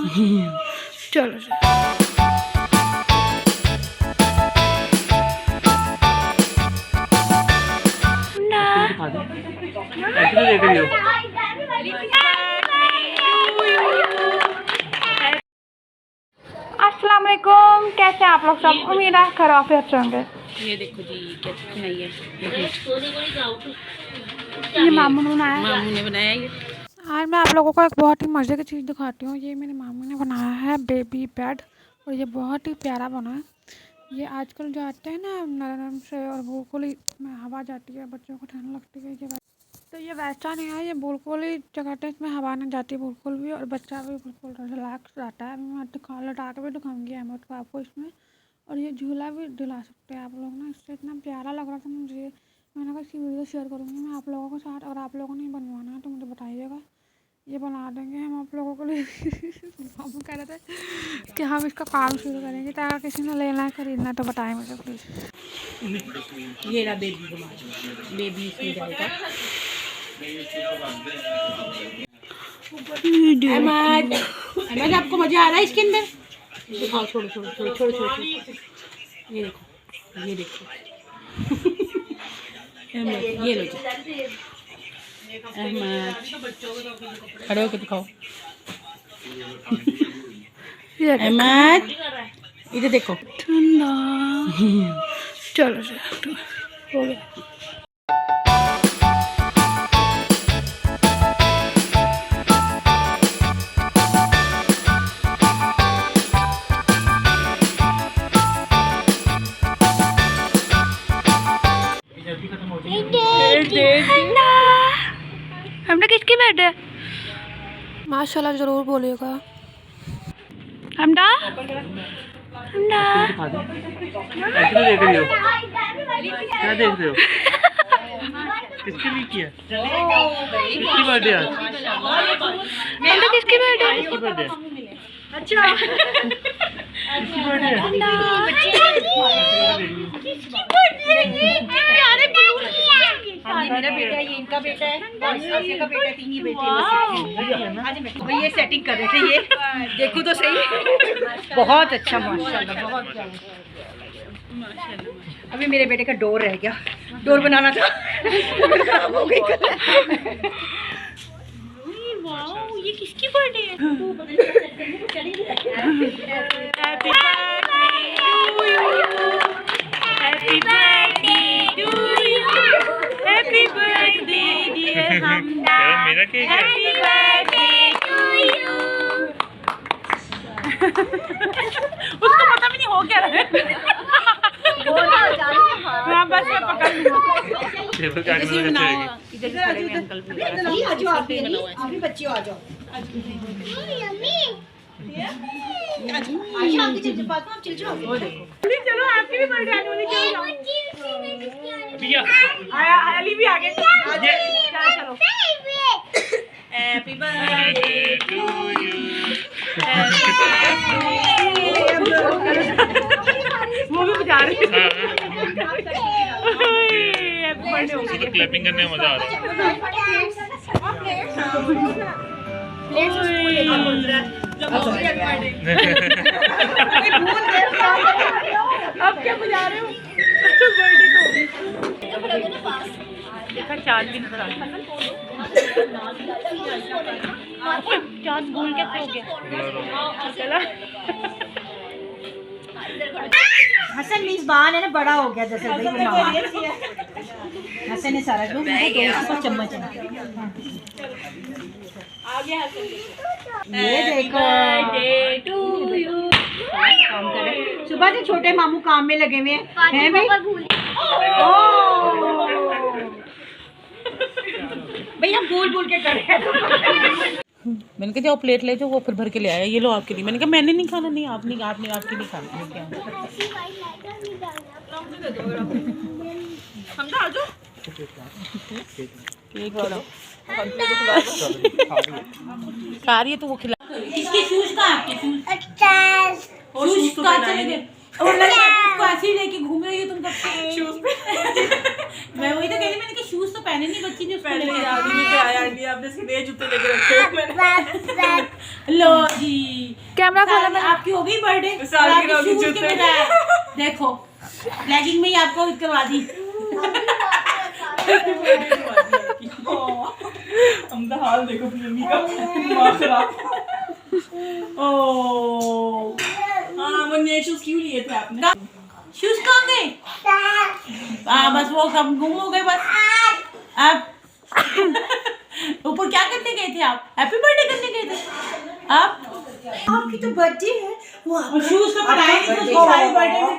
चलो अस्सलाम वालेकुम, कैसे हैं आप लोग सब? उम्मीद है खैरियत से होंगे। ये देखो जी कैसे बनाई है, ये मामू ने बनाया, मामू ने बनाया ये। आज मैं आप लोगों को एक बहुत ही मज़े की चीज़ दिखाती हूँ। ये मेरे मामू ने बनाया है बेबी बेड, और ये बहुत ही प्यारा बना है। ये आजकल जो आते हैं ना नरम से, और बिल्कुल ही हवा जाती है, बच्चों को ठंड लगती है। तो ये वैसा नहीं है, ये बिल्कुल ही क्या कहते हैं, इसमें हवा नहीं जाती बिल्कुल भी, और बच्चा भी बिल्कुल रिलैक्स रहता है। मैं लटा के भी दिखाऊंगी अहमद को आपको इसमें। और ये झूला भी दिला सकते हैं आप लोग ना, इससे इतना प्यारा लग रहा था मुझे। मैंने कहा इसकी वीडियो शेयर करूँगी मैं आप लोगों के साथ, और आप लोगों ने बनवाना है तो मुझे बताइएगा, ये बना देंगे हम आप लोगों के लिए। हम कह रहे थे कि हम इसका काम शुरू करेंगे, तो अगर किसी ने लेना है खरीदना तो बताएं मुझे प्लीज़। ये रहा बेबी बना, बेबी इसमें जाएगा। अहमद, अहमद आपको मज़ा आ रहा है इसके अंदर? दिखाओ, छोड़ो छोड़ो छोड़ो छोड़ो छोड़ो। ये देखो, ये देखो। अहमद ये लो जी। अहमद खड़े होकर दिखाओ। अहमद इधर देखो। ठंडा। चलो हो गया। हमने किसकी बेड है? माशाल्लाह जरूर बोलिएगा। हमदा हमदा क्या देख रही हो? क्या देख रहे हो? किसके लिए किया? किसकी बर्थडे आज? हमदा किसकी बेड है? किसकी बर्थडे? अच्छा किसकी बर्थडे है? मेरा बेटा है, ये इनका बेटा है, और आसिया का बेटा है। तीन ही बेटे हैं। भाई ये सेटिंग कर रहे थे, ये देखो तो सही। बहुत अच्छा माशाल्लाह, बहुत माशाल्लाह। अभी मेरे बेटे का डोर रह गया, डोर बनाना था, खराब हो गई। वाओ, ये किसकी बर्थडे है? Happy birthday to you, happy birthday dear Hamda, मेरा केक है। Happy birthday to you. उसको पता भी नहीं हो क्या रहा है। हाँ बस मैं पकड़ लूँगा। टेबल काट के रखेगी। इधर खड़े हुए अंकल भी आ जाओ, आप भी बच्चे आ जाओ। चलो आपकी भी बर्थडे आने वाली, पिया अली भी आ गए। चलो हैप्पी बर्थडे टू यू, वो भी बजा रही है। तो क्लैपिंग करने में मजा आ रहा अब क्या बजा रहे हो? बर्थडे को देखा चांद भी नजर आ रहा है। चांद भूल के हो गया। चला हसन मेजबान है ना, बड़ा हो गया जैसे भाई मामा। हसन ने सारा जो चम्मच है। ये देखो काम कर रहे, सुबह से छोटे मामू काम में लगे हुए हैं भाई। भाई हम भूल के कर रहे हैं। मैंने कहा जाओ प्लेट ले जाओ, वो फिर भर के ले आया। ये लो आपके लिए। मैंने कहा मैंने नहीं खाना। नहीं आपने आपकी नहीं खाना। हमदा आ जाओ, केक खिलाओ। खा रही है तो वो खिला। इसके शूज कहाँ? आपके शूज शूज कहाँ चले गए? और उसको ऐसे ही लेके घूम रही हो तुम कब से? मैं वही तो कह रही, मैंने कि शूज तो पहने नहीं बच्ची ने, पहले याद ही नहीं कि आया आंटी आपने इसके नए जूते लेके रखे हैं मैंने। लो जी कैमरा खोला मैंने। आपकी हो गई बर्थडे, सालगिरह के जूते। देखो लेगिंग में ही आपको करवा दी। हमदा हाल देखो प्रेमी का, दिमाग खराब। ओ हाँ, वो नए शूज क्यों लिए थे आपने? शूज कहाँ गए? बस वो कब गुम हो गए बस। आप ऊपर क्या करने गए थे? आप हैप्पी बर्थडे करने गए थे आप? आपकी तो बर्थडे है वो शूज तो पहनाए नहीं थे सारी बर्थडे में।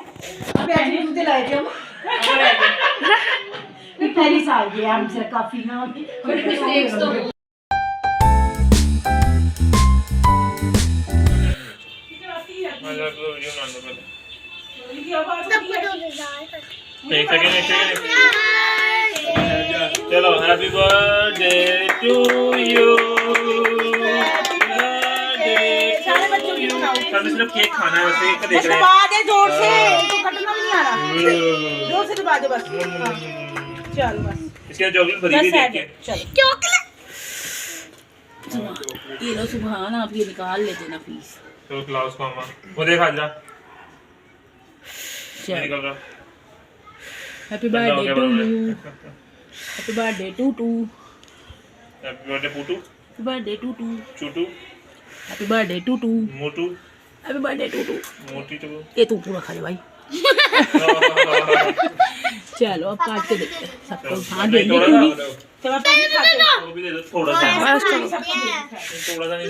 अभी आज जूते लाए थे हम। पहली साल की है हमसे काफी ना। एक सेकंड चलो हैप्पी बर्थडे टू यू। सिर्फ केक खाना है, वैसे देख रहे हैं। दबा दे जोर से, तो कटना नहीं आ रहा। जोर से दबा दे बस। चल बस। इसके चॉकलेट भरी हुई देख के। चॉकलेट ये लो सुभान, आप ये निकाल लेते ना प्लीज। तो क्लास को मामा वो देख हाजरा निकल रहा। Happy birthday to you, happy birthday to to, happy birthday पुटू, हैप्पी बर्थडे टू टू, चूटू, हैप्पी बर्थडे टू टू, मोटू, हैप्पी बर्थडे टू टू। मोटी टू। ये तू पूरा खा ले भाई। चलो अब काट के देखते हैं सबको। हाँ देंगे क्यों नहीं, सब आप खाते हैं। वो भी दे दो थोड़ा सा, थोड़ा सा नहीं।